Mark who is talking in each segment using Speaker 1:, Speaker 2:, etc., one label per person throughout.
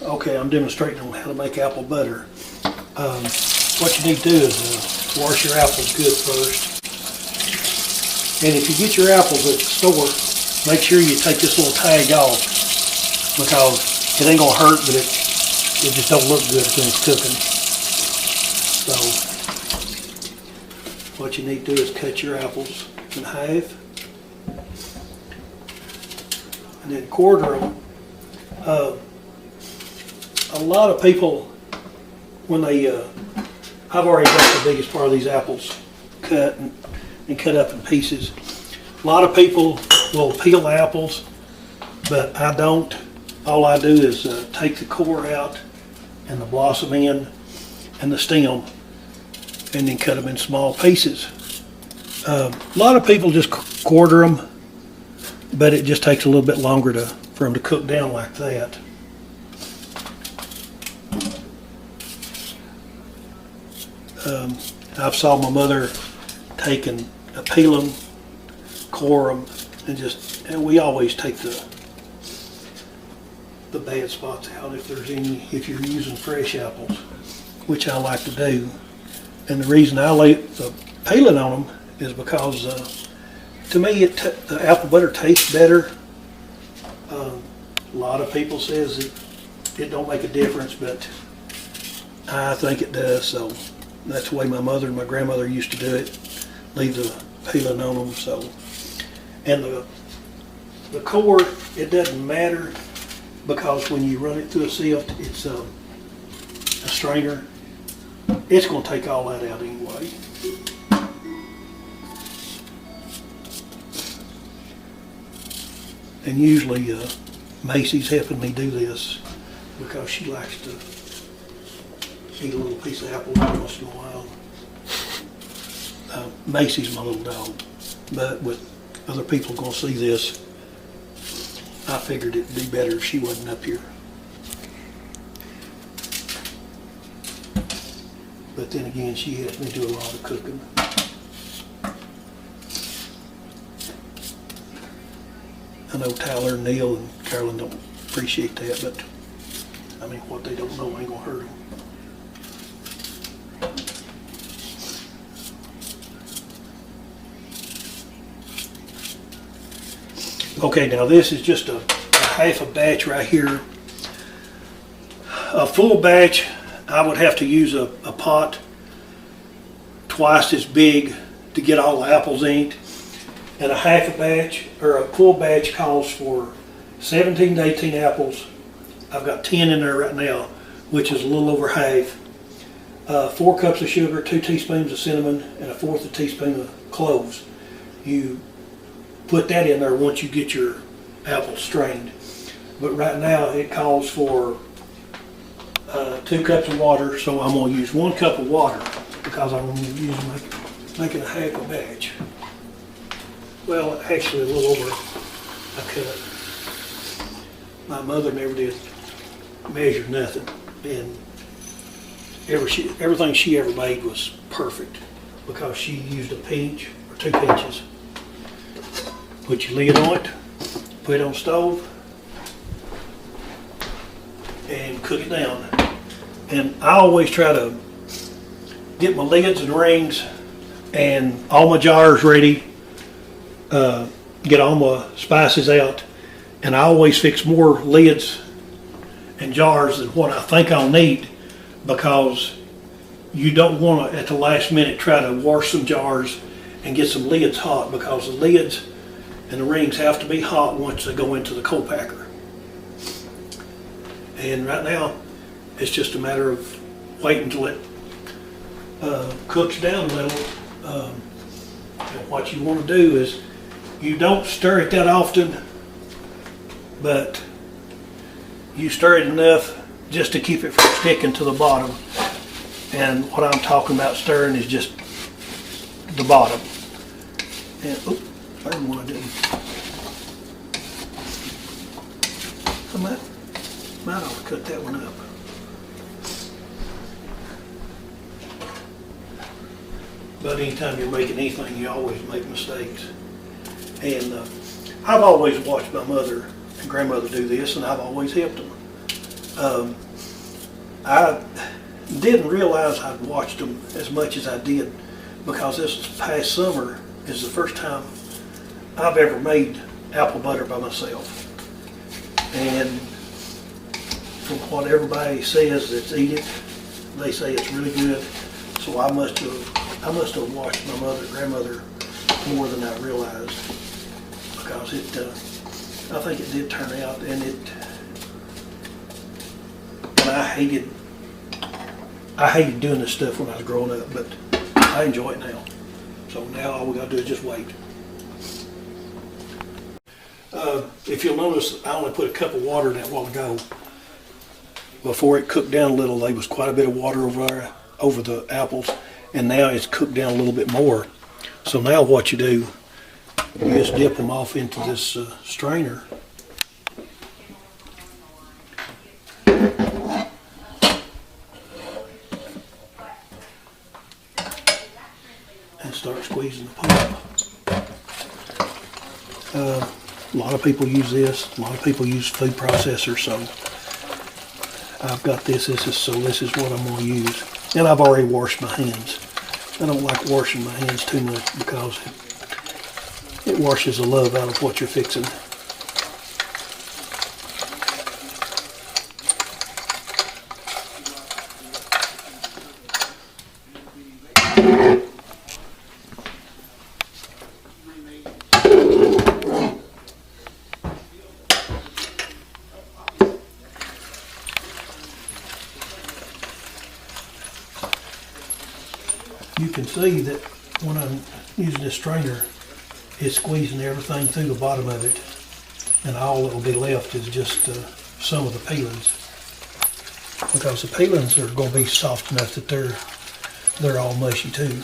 Speaker 1: Okay, I'm demonstrating on how to make apple butter. What you need to do is wash your apples good first. And if you get your apples at the store, make sure you take this little tag off, because it ain't gonna hurt, but it just don't look good when it's cooking. So what you need to do is cut your apples in half and then quarter them. A lot of people, when they, I've already got the biggest part of these apples cut and cut up in pieces. A lot of people will peel the apples, but I don't. All I do is take the core out and the blossom end and the stem, and then cut them in small pieces. A lot of people just quarter them, but it just takes a little bit longer for them to cook down like that. I've saw my mother take and peel them, core them, and we always take the bad spots out if there's any, if you're using fresh apples, which I like to do. And the reason I lay the peeling on them is because to me the apple butter tastes better. A lot of people says it don't make a difference, but I think it does. So that's the way my mother and my grandmother used to do it. Leave the peeling on them. So, and the core, it doesn't matter, because when you run it through a sift, it's a strainer. It's going to take all that out anyway. And usually Macy's helping me do this because she likes to eat a little piece of apple once in a while. Macy's my little dog, but with other people going to see this, I figured it'd be better if she wasn't up here. But then again, she helps me do a lot of cooking. I know Tyler, Neil, and Carolyn don't appreciate that, but I mean, what they don't know ain't gonna hurt them. Okay, now this is just a half a batch right here. A full batch, I would have to use a pot twice as big to get all the apples inked. And a half a batch, or a full batch, calls for 17 to 18 apples. I've got 10 in there right now, which is a little over half. 4 cups of sugar, 2 teaspoons of cinnamon, and 1/4 a teaspoon of cloves. You put that in there once you get your apples strained. But right now it calls for 2 cups of water, so I'm going to use 1 cup of water because I'm going to use making a half a batch. Well, actually a little over a cup. My mother never did measure nothing, and everything she ever made was perfect because she used a pinch or 2 pinches. Put your lid on it, put it on the stove, and cook it down. And I always try to get my lids and rings and all my jars ready, get all my spices out, and I always fix more lids and jars than what I think I'll need, because you don't want to at the last minute try to wash some jars and get some lids hot, because the lids and the rings have to be hot once they go into the co-packer. And right now it's just a matter of waiting until it cooks down a little. And what you want to do is, you don't stir it that often, but you stir it enough just to keep it from sticking to the bottom. And what I'm talking about stirring is just the bottom. And oops, I didn't want to do. I might ought to cut that one up. But anytime you're making anything, you always make mistakes. And I've always watched my mother and grandmother do this, and I've always helped them. I didn't realize I'd watched them as much as I did, because this past summer is the first time I've ever made apple butter by myself. And from what everybody says that's eat it, they say it's really good. So I must have watched my grandmother more than I realized, because I think it did turn out, and I hated doing this stuff when I was growing up, but I enjoy it now. So now all we gotta do is just wait. If you'll notice, I only put a cup of water in that a while ago. Before it cooked down a little, there was quite a bit of water over the apples, and now it's cooked down a little bit more. So now what you do, you just dip them off into this strainer. And start squeezing the pulp. A lot of people use this. A lot of people use food processors. So I've got this. This is what I'm going to use. And I've already washed my hands. I don't like washing my hands too much, because it washes the love out of what you're fixing. You can see that when I'm using this strainer, it's squeezing everything through the bottom of it, and all that will be left is just some of the peelings, because the peelings are going to be soft enough that they're all mushy too.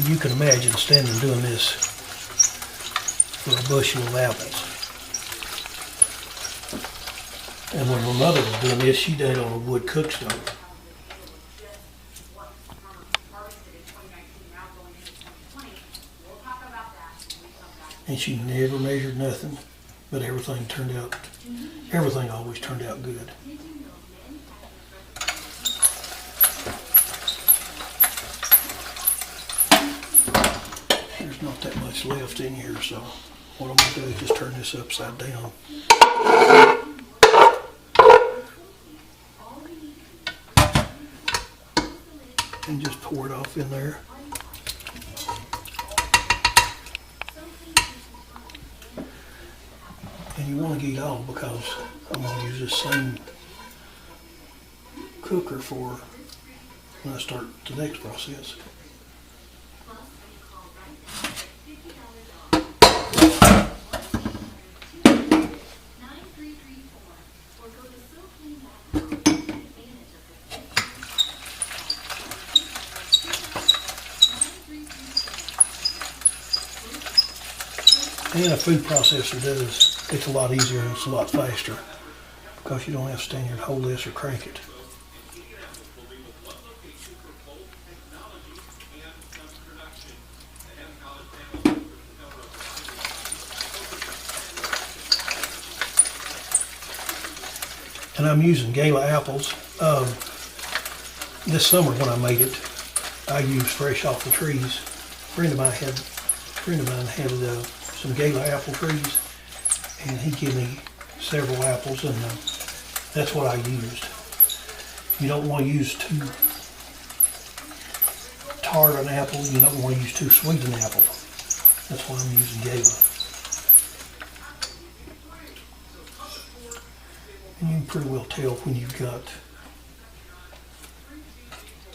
Speaker 1: You can imagine standing doing this for a bushel of apples. And when my mother was doing this, she did it on a wood cook stove. And she never measured nothing, but everything always turned out good. There's not that much left in here, so what I'm going to do is just turn this upside down. And just pour it off in there. And you want to get it all, because I'm going to use this same cooker for when I start the next process. And a food processor it's a lot easier and it's a lot faster, because you don't have to stand here and hold this or crank it. And I'm using Gala apples. This summer when I made it, I used fresh off the trees. A friend of mine had some Gala apple trees, and he gave me several apples, and that's what I used. You don't want to use too tart an apple. You don't want to use too sweet an apple. That's why I'm using Gala. And you can pretty well tell when you've got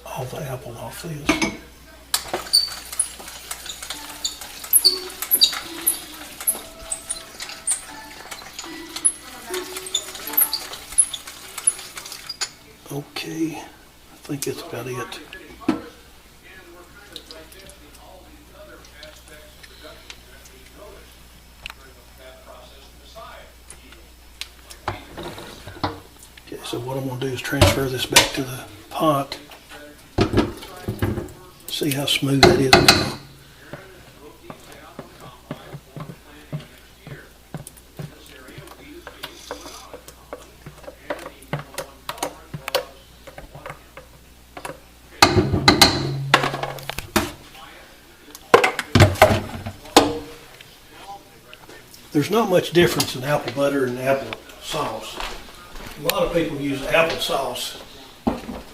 Speaker 1: all the apple off this. Okay, I think that's about it. Okay, so what I'm going to do is transfer this back to the pot. See how smooth that is now. There's not much difference in apple butter and apple sauce. A lot of people use apple sauce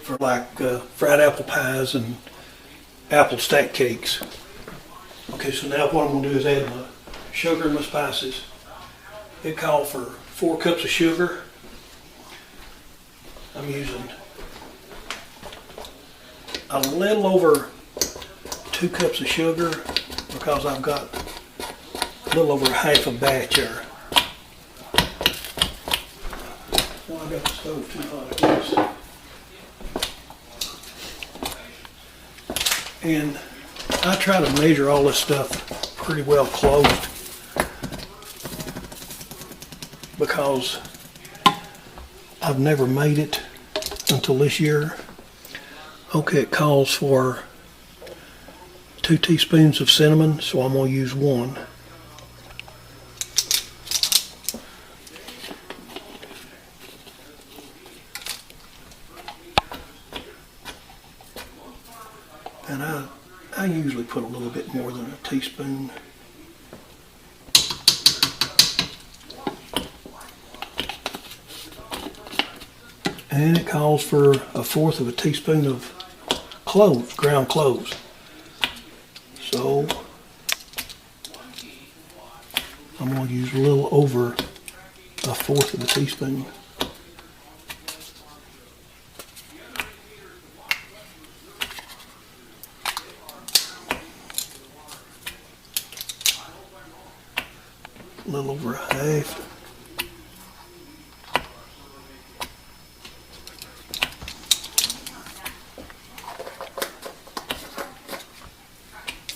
Speaker 1: for like fried apple pies and apple stack cakes. Okay, so now what I'm going to do is add my sugar and my spices. It called for 4 cups of sugar. I'm using a little over 2 cups of sugar because I've got a little over half a batch here. Well, I got the stove too hot, I guess. And I try to measure all this stuff pretty well closed because I've never made it until this year. Okay, it calls for 2 teaspoons of cinnamon, so I'm going to use 1. And I usually put a little bit more than a teaspoon. And it calls for 1/4 of a teaspoon of cloves, ground cloves. So I'm going to use a little over 1/4 of a teaspoon. A little over a half.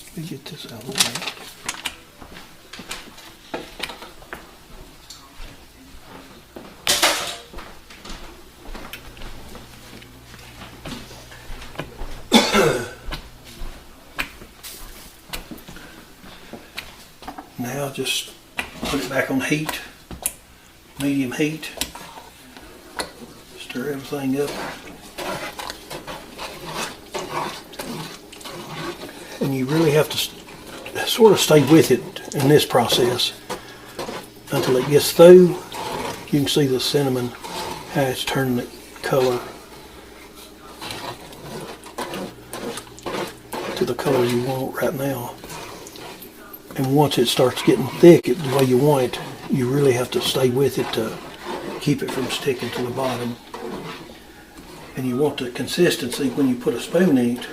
Speaker 1: Let me get this out of the way. Now just put it back on heat, medium heat. Stir everything up. And you really have to sort of stay with it in this process until it gets through. You can see the cinnamon, how it's turning the color to the color you want right now. And once it starts getting thick the way you want it, you really have to stay with it to keep it from sticking to the bottom. And you want the consistency when you put a spoon in it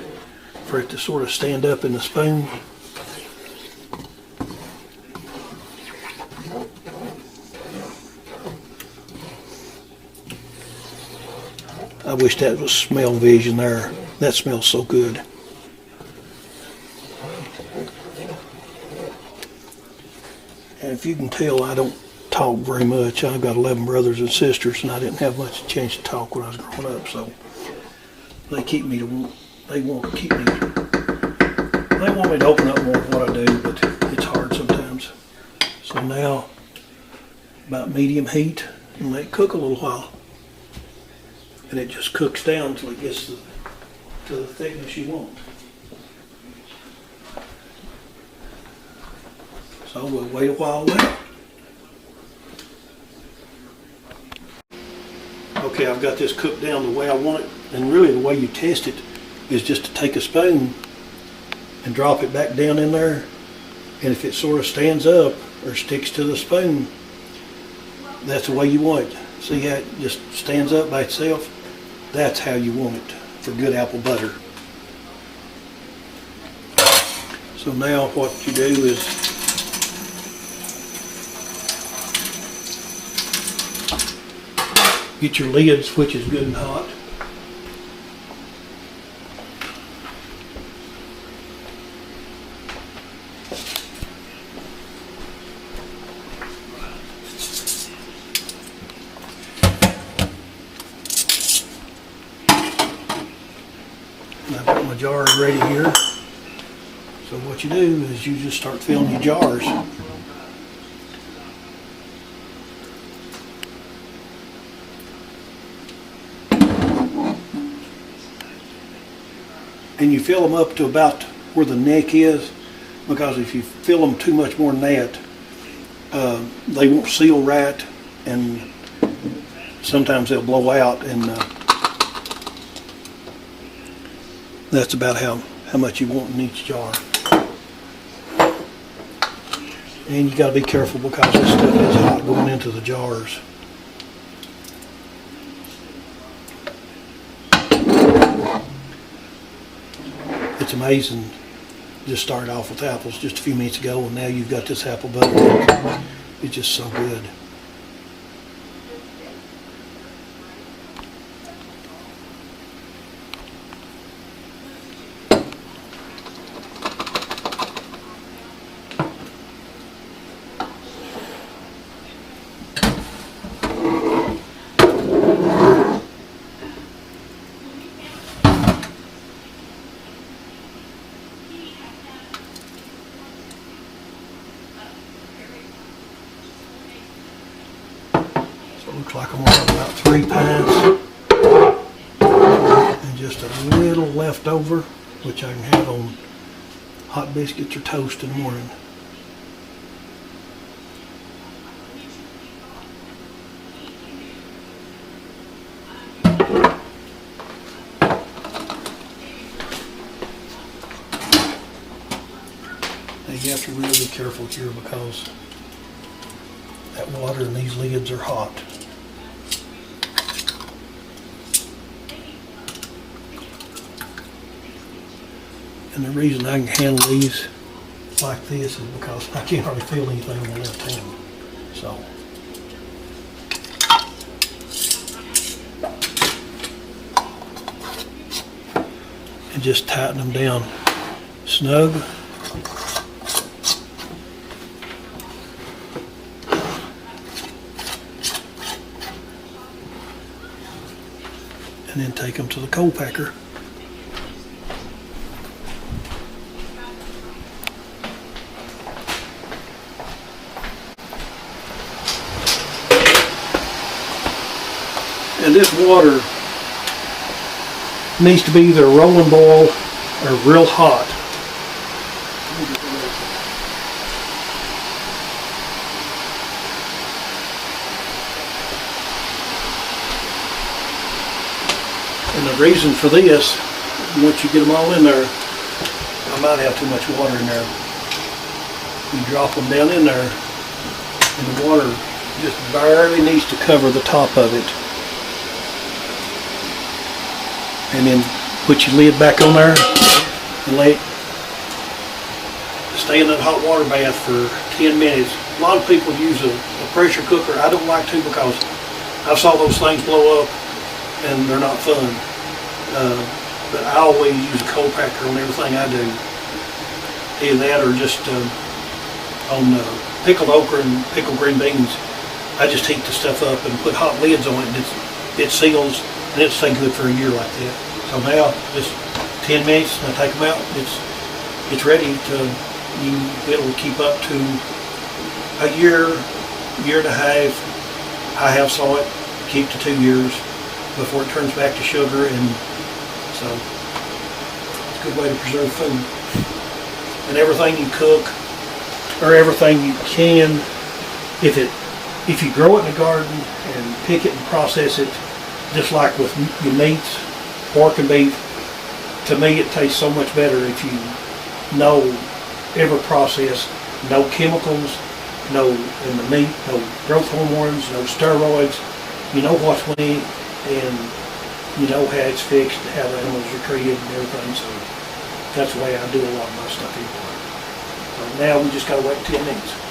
Speaker 1: for it to sort of stand up in the spoon. I wish that was smell vision there. That smells so good. And if you can tell, I don't talk very much. I've got 11 brothers and sisters, and I didn't have much chance to talk when I was growing up, so they keep me to, they want to keep me, they want me to open up more of what I do, but it's hard sometimes. So now, about medium heat, and let it cook a little while. And it just cooks down until it gets to the thickness you want. So we'll wait a while now. Okay, I've got this cooked down the way I want it, and really the way you test it is just to take a spoon and drop it back down in there, and if it sort of stands up or sticks to the spoon, that's the way you want it. See how it just stands up by itself? That's how you want it for good apple butter. So now what you do is get your lids, which is good and hot. I've got my jar ready here. So what you do is you just start filling your jars. And you fill them up to about where the neck is, because if you fill them too much more than that, they won't seal right, and sometimes they'll blow out, and that's about how much you want in each jar. And you got to be careful because this stuff is hot going into the jars. It's amazing. Just started off with apples just a few minutes ago, and now you've got this apple butter. It's just so good. Looks like I'm gonna have about 3 pints and just a little left over, which I can have on hot biscuits or toast in the morning. Now you have to really be careful here because that water in these lids are hot. And the reason I can handle these like this is because I can't hardly feel anything on the left hand. So, and just tighten them down snug. And then take them to the cold packer. And this water needs to be either a rolling boil or real hot. And the reason for this, once you get them all in there, I might have too much water in there. You drop them down in there, and the water just barely needs to cover the top of it. And then put your lid back on there and let it stay in that hot water bath for 10 minutes. A lot of people use a pressure cooker. I don't like to because I saw those things blow up and they're not fun. But I always use a cold packer on everything I do. Either that or just on pickled okra and pickled green beans. I just heat the stuff up and put hot lids on it, and it seals, and it'll stay good for a year like that. So now, just 10 minutes, and I take them out. It's ready to. It'll keep up to a year, year and a half. I have saw it keep to 2 years before it turns back to sugar, and so it's a good way to preserve food. And everything you cook, or everything you can, if you grow it in the garden and pick it and process it, just like with your meats, pork and beef, to me it tastes so much better if you know every process, no chemicals, no in the meat, no growth hormones, no steroids, you know what's when, and you know how it's fixed, how the animals are treated and everything, so that's the way I do a lot of my stuff anyway. So now we just gotta wait 10 minutes.